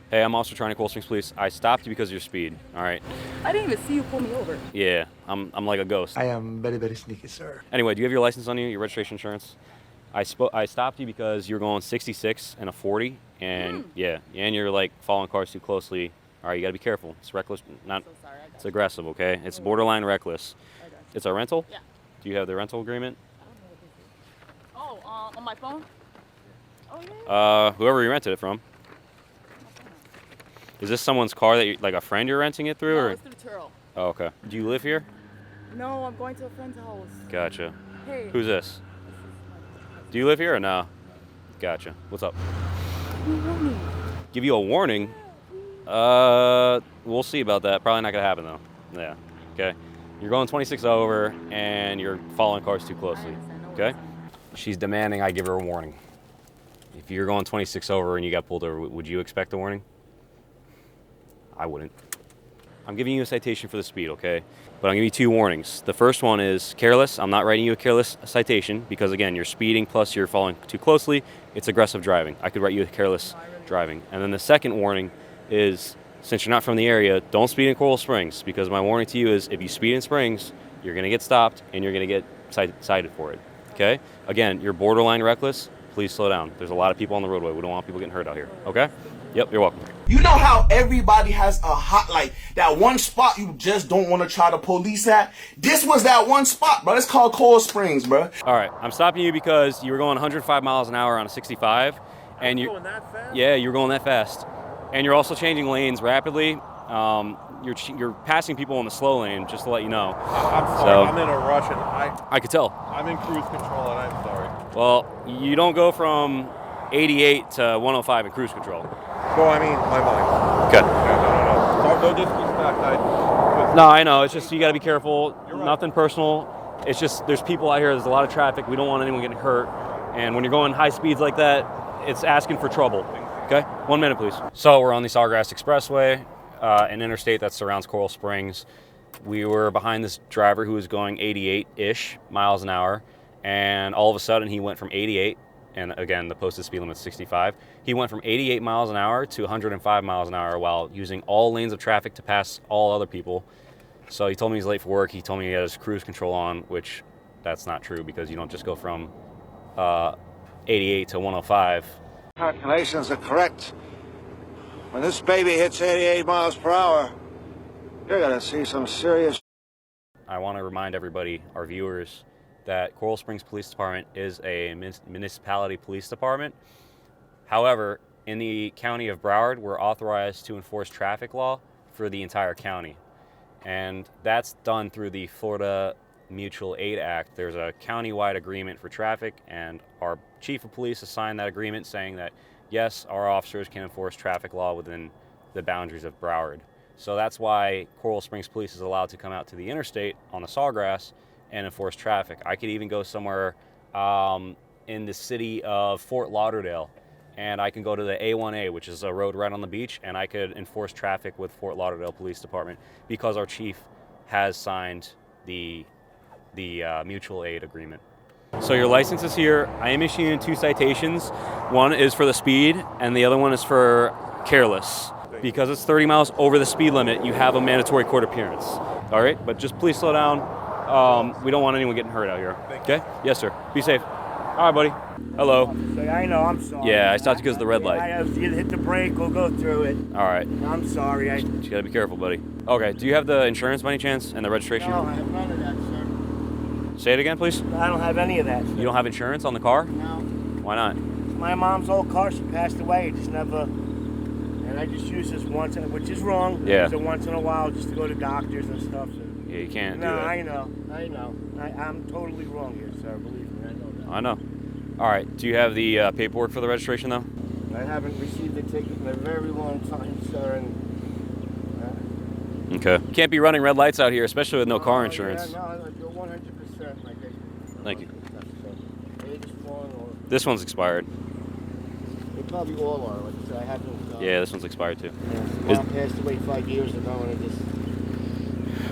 Hey, I'm Officer trying to Cold Springs Police. I stopped you because of your speed. All right. I didn't even see you pull me over. Yeah, I'm like a ghost. I am very, very sneaky, sir. Anyway, do you have your license on you, your registration insurance? I stopped you because you were going 66 and a 40, and yeah, and you're like following cars too closely. All right, you gotta be careful. It's reckless, not. So sorry, I got It's aggressive, okay? It's borderline reckless. you. I got you. It's a rental. Yeah. Do you have the rental agreement? I don't know what this is. Oh, on my phone? Oh, yeah. Whoever you rented it from. Is this someone's car that you, like a friend you're renting it through, No, or? it's through Turo. Oh, okay. Do you live here? No, I'm going to a friend's house. Gotcha. Hey. Who's this? Do you live here or no? Gotcha. What's up? Give you a warning? We'll see about that. Probably not gonna happen though. Yeah. Okay. You're going 26 over and you're following cars too closely. Okay. She's demanding I give her a warning. If you're going 26 over and you got pulled over, would you expect a warning? I wouldn't. I'm giving you a citation for the speed, okay? But I'm giving you two warnings. The first one is careless. I'm not writing you a careless citation because, again, you're speeding plus you're following too closely. It's aggressive driving. I could write you a careless driving. And then the second warning is, since you're not from the area, don't speed in Coral Springs, because my warning to you is if you speed in Springs, you're going to get stopped and you're going to get cited for it, okay? Again, you're borderline reckless. Please slow down. There's a lot of people on the roadway. We don't want people getting hurt out here, okay? Yep, you're welcome. You know how everybody has a hot, like, that one spot you just don't want to try to police at? This was that one spot, bro. It's called Coral Springs, bro. All right, I'm stopping you because you were going 105 miles an hour on a 65. And you going that fast? Yeah, you're going that fast. And you're also changing lanes rapidly. You're passing people in the slow lane, just to let you know. I'm sorry, So- I'm in a rush and I could tell. I'm in cruise control and I'm sorry. Well, you don't go from 88 to 105 in cruise control. No, I mean my mind. Okay. No. Sorry, no disrespect. No, I know. It's just you got to be careful. You're right. Nothing personal. It's just there's people out here. There's a lot of traffic. We don't want anyone getting hurt. And when you're going high speeds like that, it's asking for trouble. Okay? 1 minute, please. So we're on the Sawgrass Expressway, an interstate that surrounds Coral Springs. We were behind this driver who was going 88-ish miles an hour, and all of a sudden he went from 88, and again, the posted speed limit is 65. He went from 88 miles an hour to 105 miles an hour while using all lanes of traffic to pass all other people. So he told me he's late for work. He told me he had his cruise control on, which that's not true because you don't just go from 88 to 105. Calculations are correct. When this baby hits 88 miles per hour, you're gonna see some serious. I want to remind everybody, our viewers, that Coral Springs Police Department is a municipality police department. However, in the county of Broward, we're authorized to enforce traffic law for the entire county. And that's done through the Florida Mutual Aid Act. There's a county-wide agreement for traffic, and our chief of police has signed that agreement saying that, yes, our officers can enforce traffic law within the boundaries of Broward. So that's why Coral Springs Police is allowed to come out to the interstate on the Sawgrass and enforce traffic. I could even go somewhere in the city of Fort Lauderdale, and I can go to the A1A, which is a road right on the beach, and I could enforce traffic with Fort Lauderdale Police Department because our chief has signed the mutual aid agreement. So your license is here. I am issuing 2 citations. One is for the speed, and the other one is for careless. Because it's 30 miles over the speed limit, you have a mandatory court appearance. All right, but just please slow down. We don't want anyone getting hurt out here. Okay? Yes, sir. Be safe. All right, buddy. Hello. I know, I'm sorry. Yeah, I stopped you because of the red light. I have to hit the brake, we'll go through it. All right. I'm sorry. You gotta be careful, buddy. Okay, do you have the insurance by any chance and the registration? No, I have none of that, sir. Say it again, please. I don't have any of that, sir. You don't have insurance on the car? No. Why not? It's my mom's old car, she passed away. It just never... And I just use this once, which is wrong. Yeah. I use it once in a while just to go to doctors and stuff. So. Yeah, you can't No, do that. I know. I'm totally wrong here, sir. Believe me, I know that. I know. All right, do you have the paperwork for the registration, though? I haven't received a ticket in a very long time, sir, and... Okay. You can't be running red lights out here, especially with no car insurance. Yeah, no, you're 100%, my guy. Thank you. Age is falling, or This one's expired. they probably all are. Like I said, I haven't. Yeah, this one's expired too. Yeah, mom passed away 5 years ago, and I just.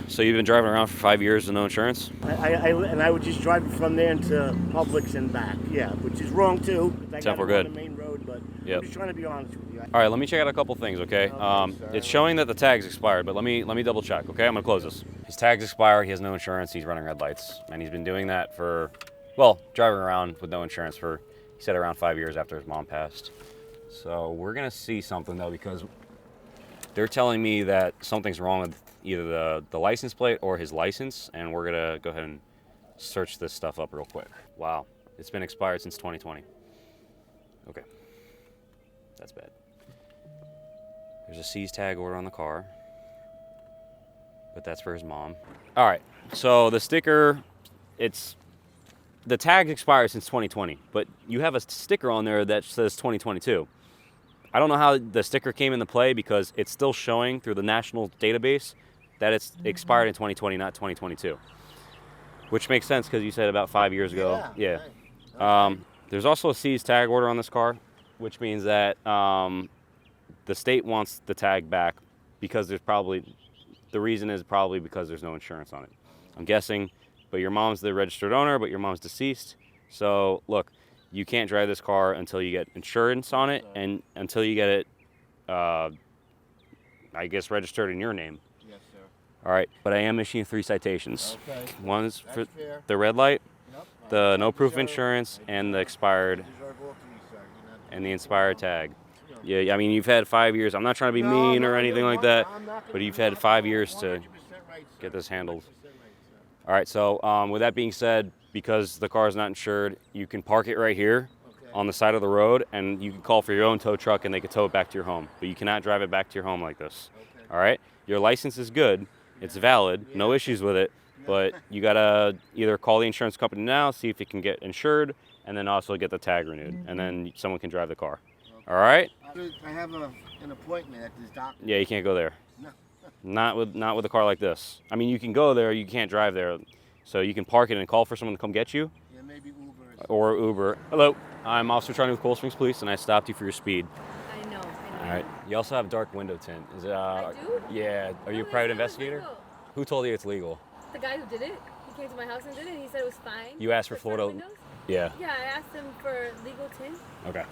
So you've been driving around for 5 years with no insurance? I would just drive from there into Publix and back. Yeah, which is wrong too. I Except got we're it on good. the main road, but Yep. I'm just trying to be honest with you. All right, let me check out a couple things, okay? It's showing that the tag's expired, but let me double check, okay? I'm gonna close this. His tag's expired. He has no insurance. He's running red lights, and he's been doing that for, well, driving around with no insurance for, he said, around 5 years after his mom passed. So we're gonna see something though, because they're telling me that something's wrong with either the license plate or his license, and we're gonna go ahead and search this stuff up real quick. Wow, it's been expired since 2020. Okay, that's bad. There's a seize tag order on the car, but that's for his mom. All right, so the sticker, the tag expired since 2020, but you have a sticker on there that says 2022. I don't know how the sticker came into play because it's still showing through the national database that it's expired in 2020, not 2022. Which makes sense because you said about 5 years ago. Yeah. There's also a seized tag order on this car, which means that the state wants the tag back because the reason is probably because there's no insurance on it. I'm guessing, but your mom's the registered owner, but your mom's deceased. So look, you can't drive this car until you get insurance on it and until you get it, I guess, registered in your name. Yes, sir. All right, but I am issuing 3 citations. Okay. One's for fair. the red light, Yep. the no proof insurance, and the expired Deserve all 3, sir. and the expired tag. Yeah, I mean, you've had 5 years. I'm not trying to be mean or anything like that, but you've had 5 years to get this handled. All right, so with that being said, because the car is not insured, you can park it right here on the side of the road, and you can call for your own tow truck, and they can tow it back to your home. But you cannot drive it back to your home like this. All right? Your license is good. It's valid. No issues with it. But you got to either call the insurance company now, see if it can get insured, and then also get the tag renewed. And then someone can drive the car. All right? I have an appointment at this doctor. Yeah, you can't go there. No. Not with a car like this. I mean, you can go there. You can't drive there. So you can park it and call for someone to come get you. Yeah, maybe Uber. Or Uber. Hello, I'm Officer Charlie with Coral Springs Police, and I stopped you for your speed. I know. All right. You also have dark window tint. Is it? I do? Yeah. Are you a private investigator? Who told you it's legal? The guy who did it. He came to my house and did it. And he said it was fine. You asked for The Florida. front windows? Yeah. Yeah, I asked him for legal tint. Okay.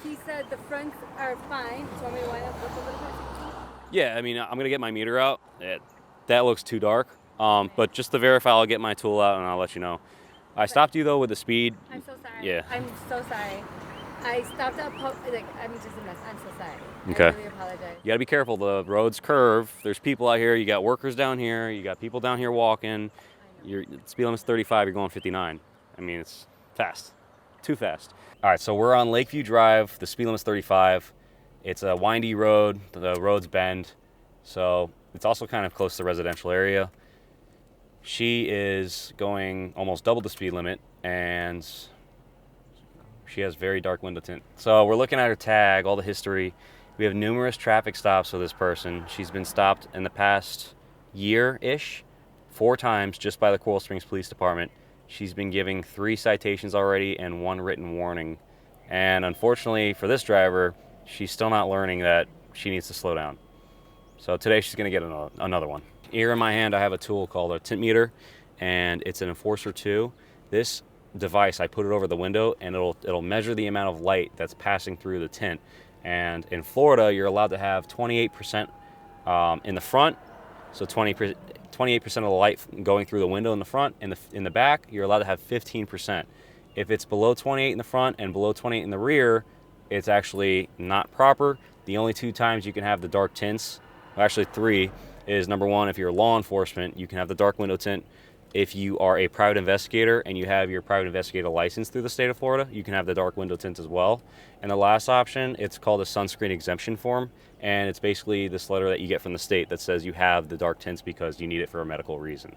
He said the fronts are fine. Do you want me to wind up with a little bit? Yeah. I mean, I'm gonna get my meter out. That looks too dark. But just to verify, I'll get my tool out and I'll let you know. I stopped you though with the speed. I'm so sorry. Yeah. I'm so sorry. I stopped at I'm just a mess. I'm so sorry. Okay. I really apologize. You gotta be careful. The roads curve. There's people out here. You got workers down here. You got people down here walking. Your speed limit's 35. You're going 59. I mean, it's fast. Too fast. All right, so we're on Lakeview Drive. The speed limit's 35. It's a windy road. The roads bend. So it's also kind of close to the residential area. She is going almost double the speed limit, and she has very dark window tint. So we're looking at her tag, all the history. We have numerous traffic stops with this person. She's been stopped in the past year-ish 4 times just by the Coral Springs Police Department. She's been giving 3 citations already and 1 written warning. And unfortunately for this driver, she's still not learning that she needs to slow down. So today she's gonna get another one. Here in my hand, I have a tool called a tint meter, and it's an Enforcer 2. This device, I put it over the window, and it'll measure the amount of light that's passing through the tint. And in Florida, you're allowed to have 28% in the front, so 28% of the light going through the window in the front. In the back, you're allowed to have 15%. If it's below 28 in the front and below 28 in the rear, it's actually not proper. The only 2 times you can have the dark tints, well, actually 3, is number 1, if you're law enforcement, you can have the dark window tint. If you are a private investigator and you have your private investigator license through the state of Florida, you can have the dark window tint as well. And the last option, it's called a sunscreen exemption form, and it's basically this letter that you get from the state that says you have the dark tints because you need it for a medical reason.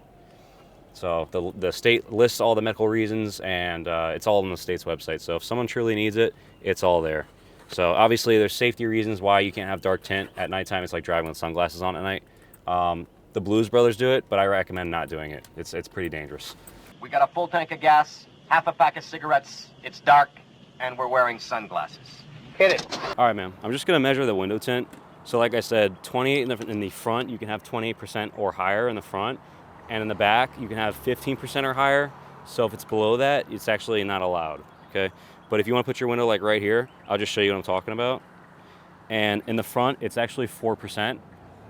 So the state lists all the medical reasons, and it's all on the state's website. So if someone truly needs it, it's all there. So obviously there's safety reasons why you can't have dark tint at nighttime. It's like driving with sunglasses on at night. The Blues Brothers do it, but I recommend not doing it. It's pretty dangerous. We got a full tank of gas, half a pack of cigarettes, it's dark, and we're wearing sunglasses. Hit it. All right, ma'am. I'm just going to measure the window tint. So like I said, 28 in the front, you can have 28% or higher in the front. And in the back, you can have 15% or higher. So if it's below that, it's actually not allowed, okay? But if you want to put your window like right here, I'll just show you what I'm talking about. And in the front, it's actually 4%.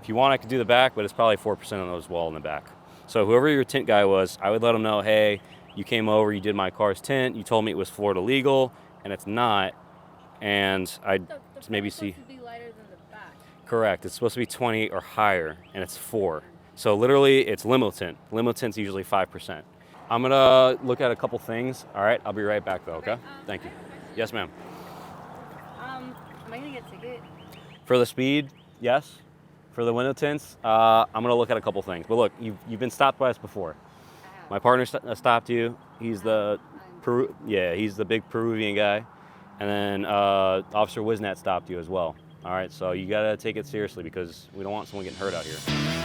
If you want, I could do the back, but it's probably 4% on those wall in the back. So whoever your tint guy was, I would let them know, hey, you came over, you did my car's tint, you told me it was Florida legal, and it's not. And I'd maybe see. Supposed to be lighter than the back. Correct. It's supposed to be 20 or higher, and it's 4. So literally, it's limo tint. Limo tint's usually 5%. I'm gonna look at a couple things. All right, I'll be right back though. Okay. Thank you. Yes, ma'am. Am I gonna get a ticket? For the speed, yes. For the window tints, I'm gonna look at a couple things. But look, you've been stopped by us before. My partner stopped you. He's the he's the big Peruvian guy, and then Officer Wisnat stopped you as well. All right, so you gotta take it seriously because we don't want someone getting hurt out here.